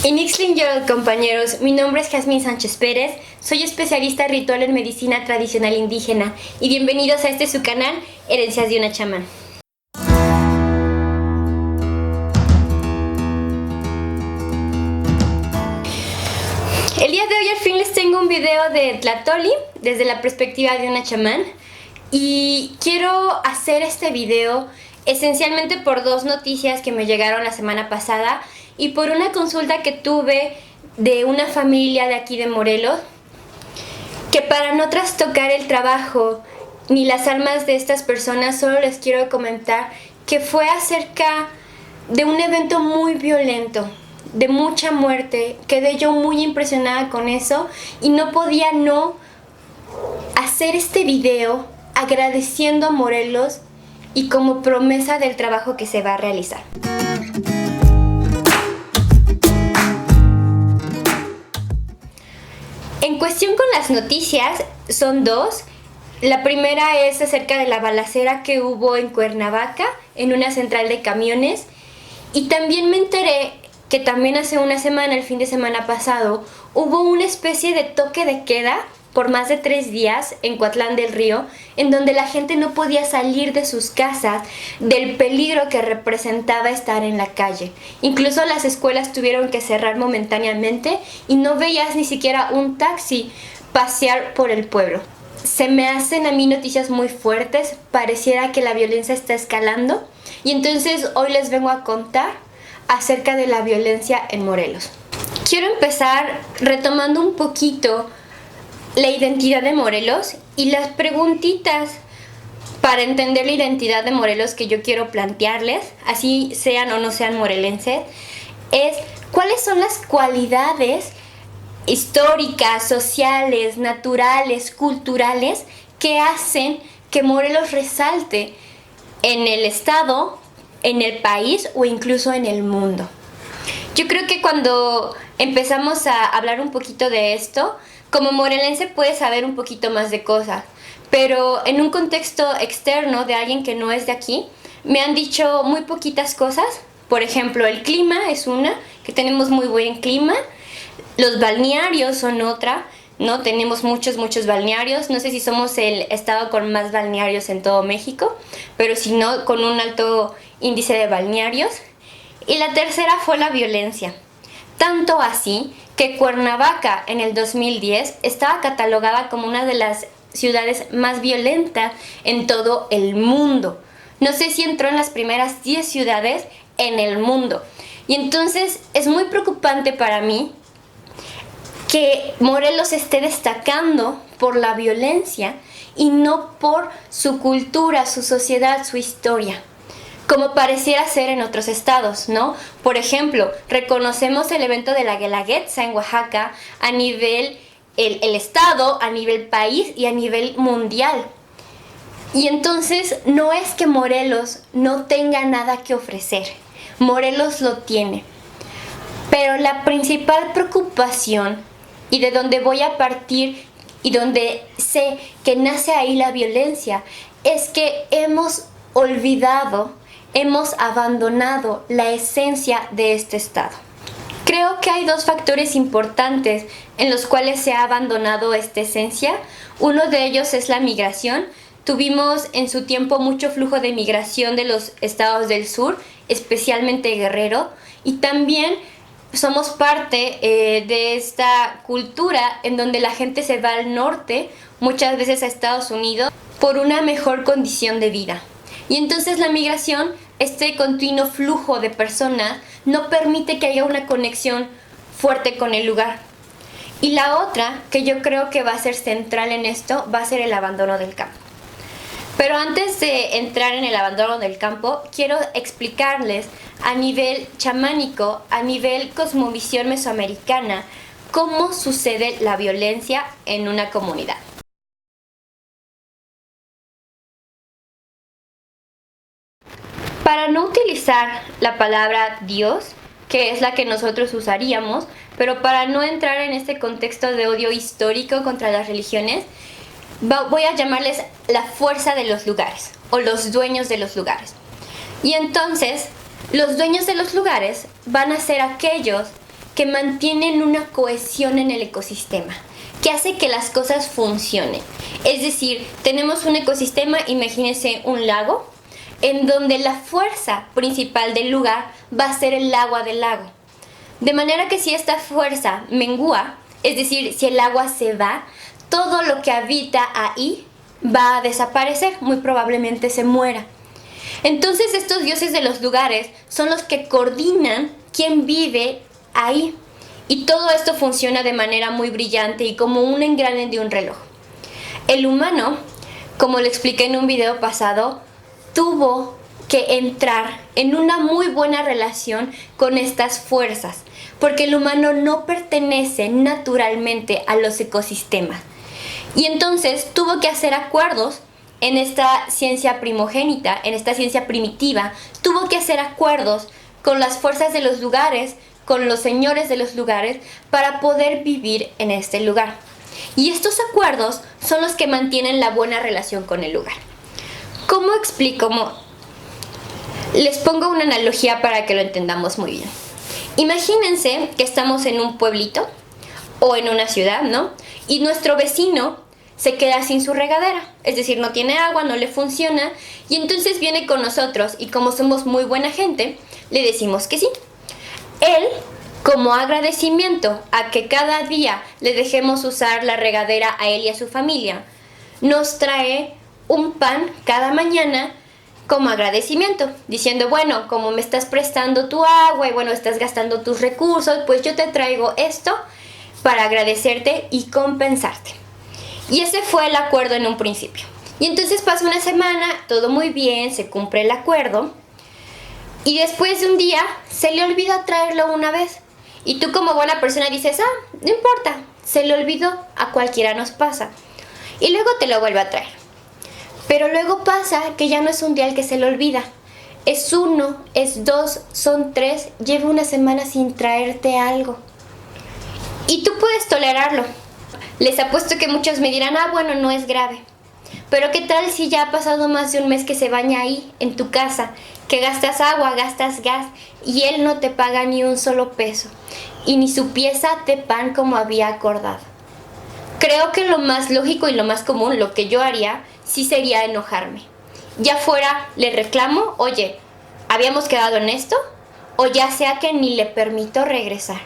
Inixlin Yorol, compañeros, mi nombre es Jazmín Sánchez Pérez, soy especialista ritual en medicina tradicional indígena y bienvenidos a su canal, Herencias de una chamán. El día de hoy al fin les tengo un video de Tlahtoli desde la perspectiva de una chamán y quiero hacer este video esencialmente por dos noticias que me llegaron la semana pasada y por una consulta que tuve de una familia de aquí de Morelos, que para no trastocar el trabajo ni las almas de estas personas, solo les quiero comentar que fue acerca de un evento muy violento, de mucha muerte. Quedé yo muy impresionada con eso y no podía no hacer este video agradeciendo a Morelos y como promesa del trabajo que se va a realizar. En cuestión con las noticias, son dos. La primera es acerca de la balacera que hubo en Cuernavaca, en una central de camiones. Y también me enteré que también hace una semana, el fin de semana pasado, hubo una especie de toque de queda por más de 3 días en Coatlán del Río, en donde la gente no podía salir de sus casas del peligro que representaba estar en la calle. Incluso las escuelas tuvieron que cerrar momentáneamente y no veías ni siquiera un taxi pasear por el pueblo. Se me hacen a mí noticias muy fuertes, pareciera que la violencia está escalando y entonces hoy les vengo a contar acerca de la violencia en Morelos. Quiero empezar retomando un poquito la identidad de Morelos y las preguntitas para entender la identidad de Morelos que yo quiero plantearles, así sean o no sean morelenses, es cuáles son las cualidades históricas, sociales, naturales, culturales que hacen que Morelos resalte en el estado, en el país o incluso en el mundo. Yo creo que cuando empezamos a hablar un poquito de esto, como morelense puedes saber un poquito más de cosas, pero en un contexto externo de alguien que no es de aquí, me han dicho muy poquitas cosas. Por ejemplo, el clima es una, que tenemos muy buen clima. Los balnearios son otra, ¿no? Tenemos muchos balnearios. No sé si somos el estado con más balnearios en todo México, pero si no, con un alto índice de balnearios. Y la tercera fue la violencia. Tanto así que Cuernavaca en el 2010 estaba catalogada como una de las ciudades más violentas en todo el mundo. No sé si entró en las primeras 10 ciudades en el mundo. Y entonces es muy preocupante para mí que Morelos esté destacando por la violencia y no por su cultura, su sociedad, su historia, como pareciera ser en otros estados, ¿no? Por ejemplo, reconocemos el evento de la Guelaguetza en Oaxaca a nivel el estado, a nivel país y a nivel mundial. Y entonces no es que Morelos no tenga nada que ofrecer, Morelos lo tiene. Pero la principal preocupación y de donde voy a partir y donde sé que nace ahí la violencia es que hemos olvidado, hemos abandonado la esencia de este estado. Creo que hay dos factores importantes en los cuales se ha abandonado esta esencia. Uno de ellos es la migración. Tuvimos en su tiempo mucho flujo de migración de los estados del sur, especialmente Guerrero, y también somos parte de esta cultura en donde la gente se va al norte, muchas veces a Estados Unidos, por una mejor condición de vida. Y entonces la migración, este continuo flujo de personas, no permite que haya una conexión fuerte con el lugar. Y la otra, que yo creo que va a ser central en esto, va a ser el abandono del campo. Pero antes de entrar en el abandono del campo, quiero explicarles a nivel chamánico, a nivel cosmovisión mesoamericana, cómo sucede la violencia en una comunidad. Para no utilizar la palabra Dios, que es la que nosotros usaríamos, pero para no entrar en este contexto de odio histórico contra las religiones, voy a llamarles la fuerza de los lugares o los dueños de los lugares. Y entonces, los dueños de los lugares van a ser aquellos que mantienen una cohesión en el ecosistema, que hace que las cosas funcionen. Es decir, tenemos un ecosistema, imagínense un lago, en donde la fuerza principal del lugar va a ser el agua del lago. De manera que si esta fuerza mengua, es decir, si el agua se va, todo lo que habita ahí va a desaparecer, muy probablemente se muera. Entonces estos dioses de los lugares son los que coordinan quién vive ahí. Y todo esto funciona de manera muy brillante y como un engrane de un reloj. El humano, como le expliqué en un video pasado, tuvo que entrar en una muy buena relación con estas fuerzas, porque el humano no pertenece naturalmente a los ecosistemas. Y entonces tuvo que hacer acuerdos en esta ciencia primogénita, en esta ciencia primitiva, tuvo que hacer acuerdos con las fuerzas de los lugares, con los señores de los lugares, para poder vivir en este lugar. Y estos acuerdos son los que mantienen la buena relación con el lugar. ¿Cómo explico? Les pongo una analogía para que lo entendamos muy bien. Imagínense que estamos en un pueblito o en una ciudad, ¿no? Y nuestro vecino se queda sin su regadera, es decir, no tiene agua, no le funciona, y entonces viene con nosotros y como somos muy buena gente, le decimos que sí. Él, como agradecimiento a que cada día le dejemos usar la regadera a él y a su familia, nos trae un pan cada mañana como agradecimiento, diciendo, bueno, como me estás prestando tu agua y bueno, estás gastando tus recursos, pues yo te traigo esto para agradecerte y compensarte. Y ese fue el acuerdo en un principio. Y entonces pasa una semana, todo muy bien, se cumple el acuerdo. Y después de un día se le olvida traerlo una vez. Y tú como buena persona dices, no importa, se le olvidó, a cualquiera nos pasa. Y luego te lo vuelve a traer. Pero luego pasa que ya no es un día el que se le olvida. Es 1, es 2, son 3, lleva una semana sin traerte algo. Y tú puedes tolerarlo. Les apuesto que muchos me dirán, bueno, no es grave. Pero ¿qué tal si ya ha pasado más de un mes que se baña ahí, en tu casa? Que gastas agua, gastas gas y él no te paga ni un solo peso y ni su pieza de pan como había acordado. Creo que lo más lógico y lo más común, lo que yo haría, sí sería enojarme. Ya fuera, le reclamo, oye, ¿habíamos quedado en esto? O ya sea que ni le permito regresar,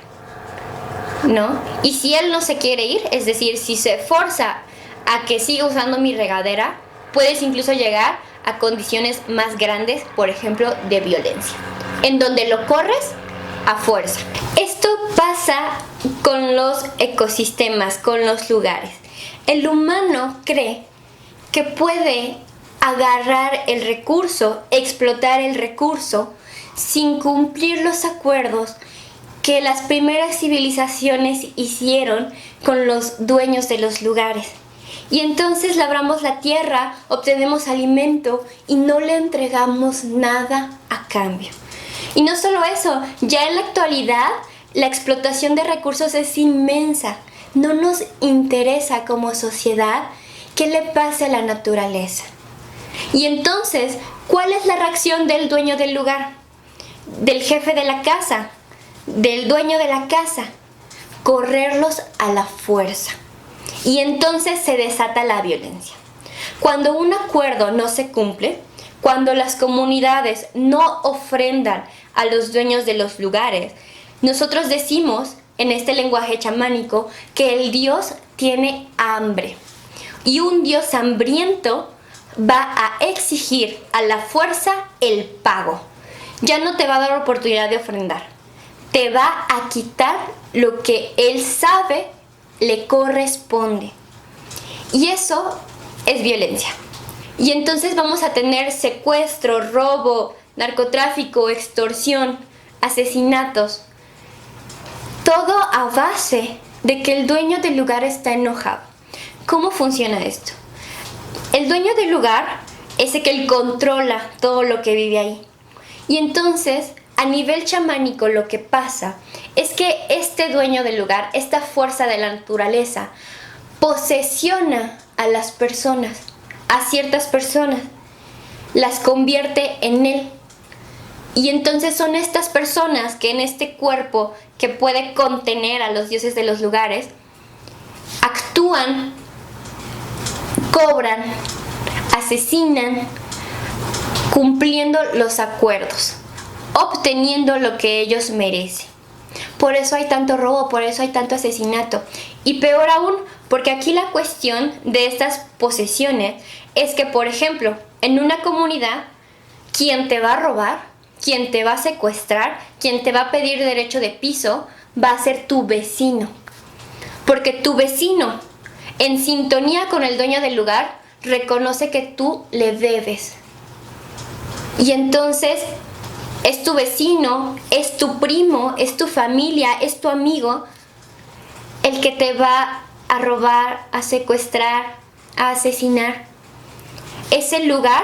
¿no? Y si él no se quiere ir, es decir, si se forza a que siga usando mi regadera, puedes incluso llegar a condiciones más grandes, por ejemplo, de violencia, en donde lo corres a fuerza. Esto pasa con los ecosistemas, con los lugares. El humano cree que puede agarrar el recurso, explotar el recurso, sin cumplir los acuerdos que las primeras civilizaciones hicieron con los dueños de los lugares. Y entonces labramos la tierra, obtenemos alimento y no le entregamos nada a cambio. Y no solo eso, ya en la actualidad la explotación de recursos es inmensa. No nos interesa como sociedad qué le pase a la naturaleza. Y entonces, ¿cuál es la reacción del dueño del lugar? Del jefe de la casa, del dueño de la casa. Correrlos a la fuerza. Y entonces se desata la violencia. Cuando un acuerdo no se cumple, cuando las comunidades no ofrendan a los dueños de los lugares, nosotros decimos en este lenguaje chamánico que el dios tiene hambre. Y un dios hambriento va a exigir a la fuerza el pago. Ya no te va a dar oportunidad de ofrendar. Te va a quitar lo que él sabe le corresponde. Y eso es violencia. Y entonces vamos a tener secuestro, robo, narcotráfico, extorsión, asesinatos. Todo a base de que el dueño del lugar está enojado. ¿Cómo funciona esto? El dueño del lugar es el que él controla todo lo que vive ahí. Y entonces, a nivel chamánico, lo que pasa es que este dueño del lugar, esta fuerza de la naturaleza, posesiona a las personas, a ciertas personas, las convierte en él. Y entonces son estas personas que en este cuerpo que puede contener a los dioses de los lugares, actúan, cobran, asesinan, cumpliendo los acuerdos, obteniendo lo que ellos merecen. Por eso hay tanto robo, por eso hay tanto asesinato. Y peor aún, porque aquí la cuestión de estas posesiones es que, por ejemplo, en una comunidad, quien te va a robar, quien te va a secuestrar, quien te va a pedir derecho de piso, va a ser tu vecino. Porque tu vecino, en sintonía con el dueño del lugar, reconoce que tú le debes. Y entonces es tu vecino, es tu primo, es tu familia, es tu amigo el que te va a robar, a secuestrar, a asesinar. Es el lugar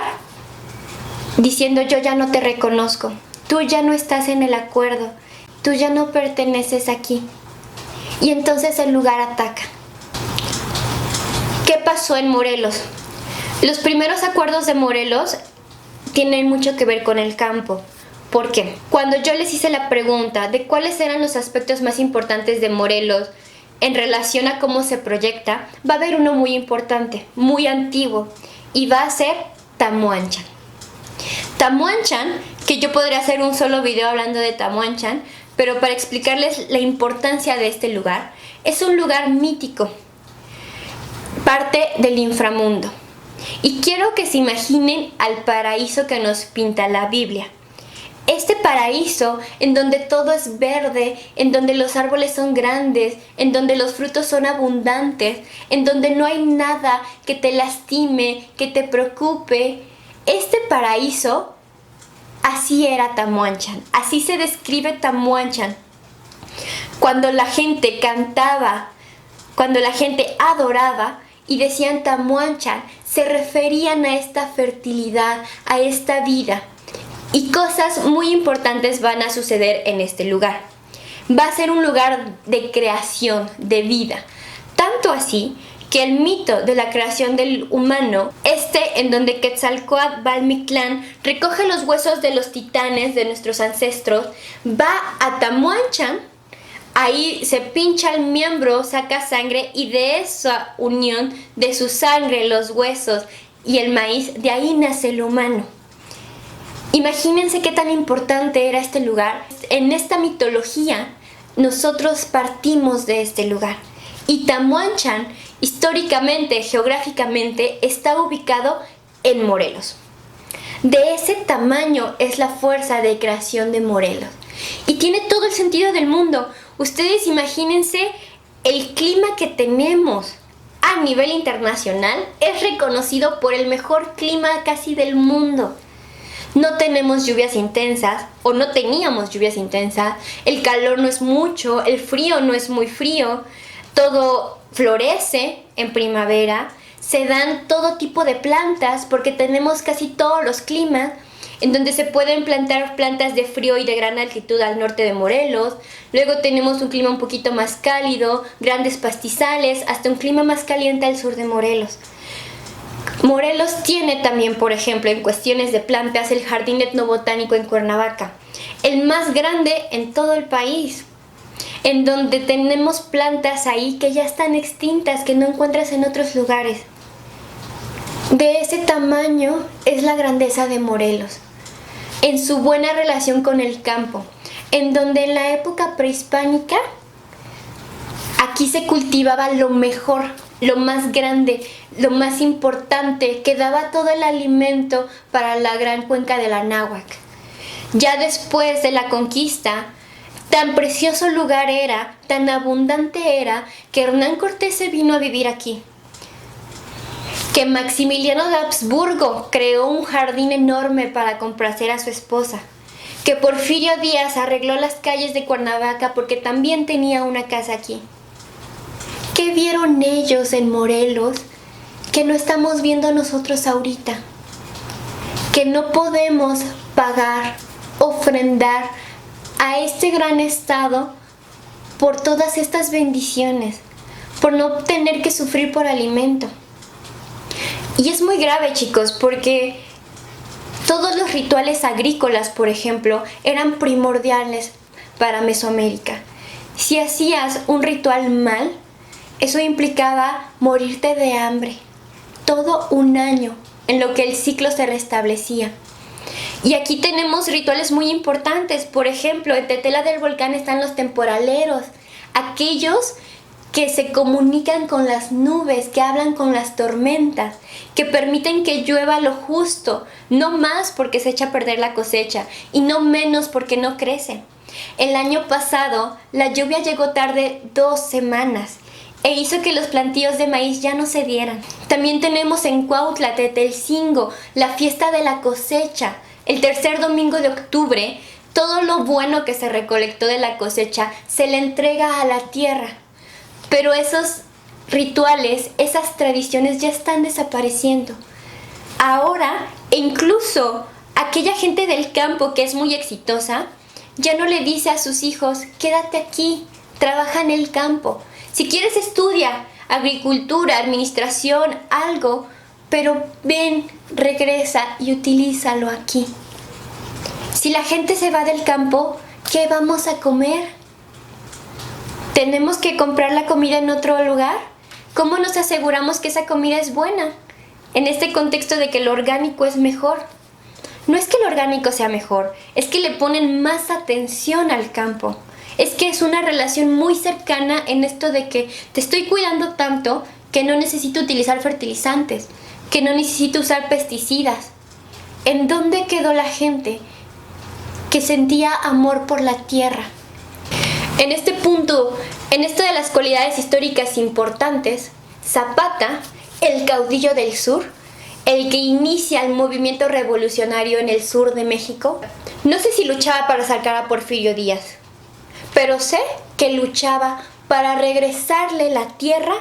diciendo: yo ya no te reconozco, tú ya no estás en el acuerdo, tú ya no perteneces aquí. Y entonces el lugar ataca. ¿Qué pasó en Morelos? Los primeros acuerdos de Morelos tienen mucho que ver con el campo. ¿Por qué? Cuando yo les hice la pregunta de cuáles eran los aspectos más importantes de Morelos en relación a cómo se proyecta, va a haber uno muy importante, muy antiguo, y va a ser Tamuanchan. Tamuanchan, que yo podría hacer un solo video hablando de Tamuanchan, pero para explicarles la importancia de este lugar, es un lugar mítico, parte del inframundo. Y quiero que se imaginen al paraíso que nos pinta la Biblia. Este paraíso en donde todo es verde, en donde los árboles son grandes, en donde los frutos son abundantes, en donde no hay nada que te lastime, que te preocupe. Este paraíso, así era Tamuanchan, así se describe Tamuanchan. Cuando la gente cantaba, cuando la gente adoraba y decían Tamuanchan, se referían a esta fertilidad, a esta vida. Y cosas muy importantes van a suceder en este lugar. Va a ser un lugar de creación, de vida. Tanto así que el mito de la creación del humano, en donde Quetzalcóatl Valmictlán recoge los huesos de los titanes de nuestros ancestros, va a Tamuanchan, ahí se pincha el miembro, saca sangre, y de esa unión de su sangre, los huesos y el maíz, de ahí nace el humano. Imagínense qué tan importante era este lugar. En esta mitología, nosotros partimos de este lugar. Y Tamuanchan, históricamente, geográficamente, está ubicado en Morelos. De ese tamaño es la fuerza de creación de Morelos. Y tiene todo el sentido del mundo. Ustedes imagínense el clima que tenemos a nivel internacional. Es reconocido por el mejor clima casi del mundo. No tenemos lluvias intensas, o no teníamos lluvias intensas, el calor no es mucho, el frío no es muy frío, todo florece en primavera, se dan todo tipo de plantas porque tenemos casi todos los climas, en donde se pueden plantar plantas de frío y de gran altitud al norte de Morelos. Luego tenemos un clima un poquito más cálido, grandes pastizales, hasta un clima más caliente al sur de Morelos. Morelos tiene también, por ejemplo, en cuestiones de plantas, el Jardín Etnobotánico en Cuernavaca, el más grande en todo el país, en donde tenemos plantas ahí que ya están extintas, que no encuentras en otros lugares. De ese tamaño es la grandeza de Morelos, en su buena relación con el campo, en donde en la época prehispánica aquí se cultivaba lo mejor, lo más grande, lo más importante, que daba todo el alimento para la gran cuenca del Anáhuac. Ya después de la conquista, tan precioso lugar era, tan abundante era, que Hernán Cortés se vino a vivir aquí. Que Maximiliano de Habsburgo creó un jardín enorme para complacer a su esposa. Que Porfirio Díaz arregló las calles de Cuernavaca porque también tenía una casa aquí. ¿Qué vieron ellos en Morelos que no estamos viendo nosotros ahorita? Que no podemos pagar, ofrendar a este gran estado por todas estas bendiciones, por no tener que sufrir por alimento. Y es muy grave, chicos, porque Todos los rituales agrícolas, por ejemplo, eran primordiales para Mesoamérica. Si hacías un ritual mal, eso implicaba morirte de hambre todo un año, en lo que el ciclo se restablecía. Y aquí tenemos rituales muy importantes. Por ejemplo, en Tetela del Volcán están los temporaleros, aquellos que se comunican con las nubes, que hablan con las tormentas, que permiten que llueva lo justo, no más porque se echa a perder la cosecha y no menos porque no crece. El año pasado la lluvia llegó tarde 2 semanas e hizo que los plantíos de maíz ya no se dieran. También tenemos en Cuautla, Tetelcingo, la fiesta de la cosecha. El tercer domingo de octubre, todo lo bueno que se recolectó de la cosecha se le entrega a la tierra. Pero esos rituales, esas tradiciones ya están desapareciendo. Ahora, incluso aquella gente del campo que es muy exitosa, ya no le dice a sus hijos, quédate aquí, trabaja en el campo. Si quieres estudia agricultura, administración, algo, pero ven, regresa y utilízalo aquí. Si la gente se va del campo, ¿qué vamos a comer? ¿Tenemos que comprar la comida en otro lugar? ¿Cómo nos aseguramos que esa comida es buena? En este contexto de que lo orgánico es mejor. No es que lo orgánico sea mejor, es que le ponen más atención al campo. Es que es una relación muy cercana en esto de que te estoy cuidando tanto que no necesito utilizar fertilizantes, que no necesito usar pesticidas. ¿En dónde quedó la gente que sentía amor por la tierra? En este punto, en esto de las cualidades históricas importantes, Zapata, el caudillo del sur, el que inicia el movimiento revolucionario en el sur de México, no sé si luchaba para sacar a Porfirio Díaz, pero sé que luchaba para regresarle la tierra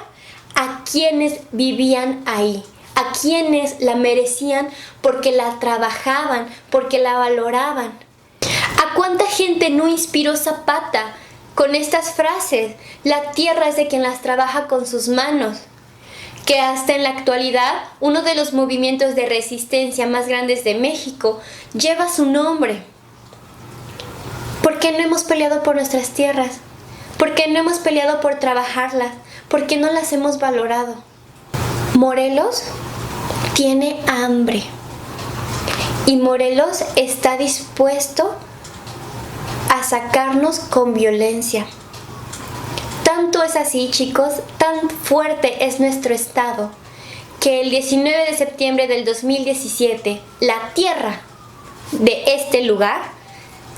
a quienes vivían ahí, a quienes la merecían porque la trabajaban, porque la valoraban. ¿A cuánta gente no inspiró Zapata con estas frases? La tierra es de quien las trabaja con sus manos. Que hasta en la actualidad uno de los movimientos de resistencia más grandes de México lleva su nombre. ¿Por qué no hemos peleado por nuestras tierras? ¿Por qué no hemos peleado por trabajarlas? ¿Por qué no las hemos valorado? Morelos tiene hambre y Morelos está dispuesto a sacarnos con violencia. Tanto es así, chicos, tan fuerte es nuestro estado, que el 19 de septiembre del 2017, la tierra de este lugar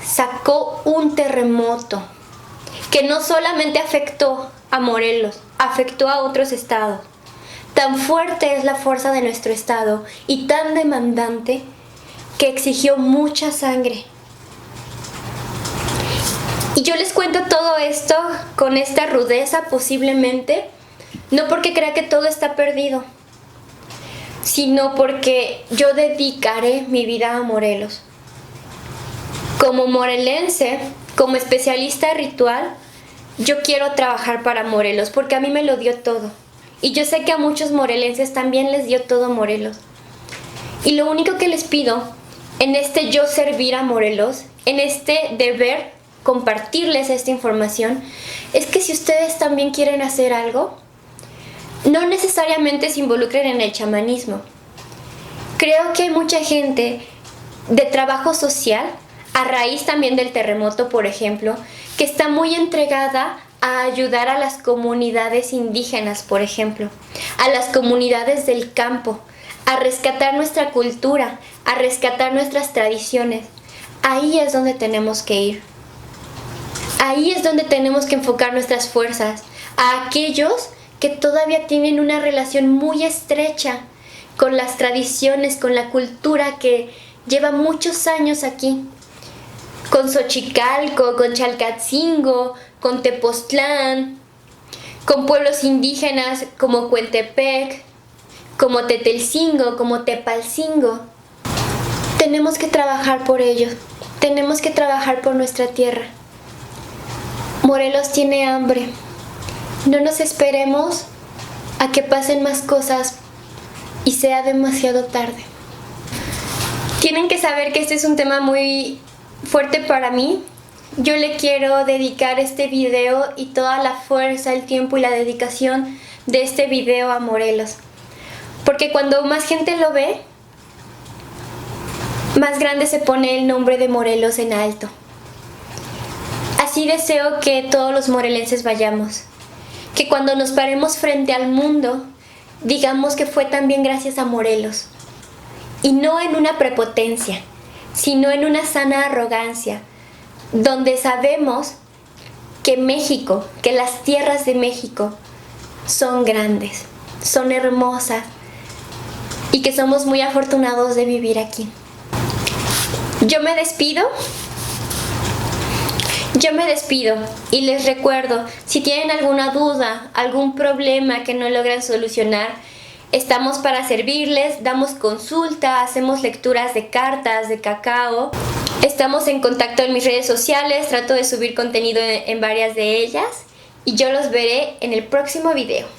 sacó un terremoto que no solamente afectó a Morelos, afectó a otros estados. Tan fuerte es la fuerza de nuestro estado y tan demandante que exigió mucha sangre. Y yo les cuento todo esto con esta rudeza posiblemente, no porque crea que todo está perdido, sino porque yo dedicaré mi vida a Morelos. Como morelense, como especialista ritual, yo quiero trabajar para Morelos porque a mí me lo dio todo. Y yo sé que a muchos morelenses también les dio todo Morelos. Y lo único que les pido en este yo servir a Morelos, en este deber compartirles esta información, es que si ustedes también quieren hacer algo, no necesariamente se involucren en el chamanismo. Creo que hay mucha gente de trabajo social, a raíz también del terremoto, por ejemplo, que está muy entregada a ayudar a las comunidades indígenas, por ejemplo, a las comunidades del campo, a rescatar nuestra cultura, a rescatar nuestras tradiciones. Ahí es donde tenemos que ir. Ahí es donde tenemos que enfocar nuestras fuerzas, a aquellos que todavía tienen una relación muy estrecha con las tradiciones, con la cultura que lleva muchos años aquí. Con Xochicalco, con Chalcatzingo, con Tepoztlán, con pueblos indígenas como Cuentepec, como Tetelcingo, como Tepalcingo. Tenemos que trabajar por ellos, tenemos que trabajar por nuestra tierra. Morelos tiene hambre. No nos esperemos a que pasen más cosas y sea demasiado tarde. Tienen que saber que este es un tema muy fuerte para mí. Yo le quiero dedicar este video y toda la fuerza, el tiempo y la dedicación de este video a Morelos. Porque cuando más gente lo ve, más grande se pone el nombre de Morelos en alto. Así deseo que todos los morelenses vayamos. Que cuando nos paremos frente al mundo, digamos que fue también gracias a Morelos. Y no en una prepotencia, sino en una sana arrogancia, donde sabemos que México, que las tierras de México son grandes, son hermosas y que somos muy afortunados de vivir aquí. Yo me despido y les recuerdo, si tienen alguna duda, algún problema que no logran solucionar, estamos para servirles, damos consulta, hacemos lecturas de cartas, de cacao. Estamos en contacto en mis redes sociales, trato de subir contenido en varias de ellas y yo los veré en el próximo video.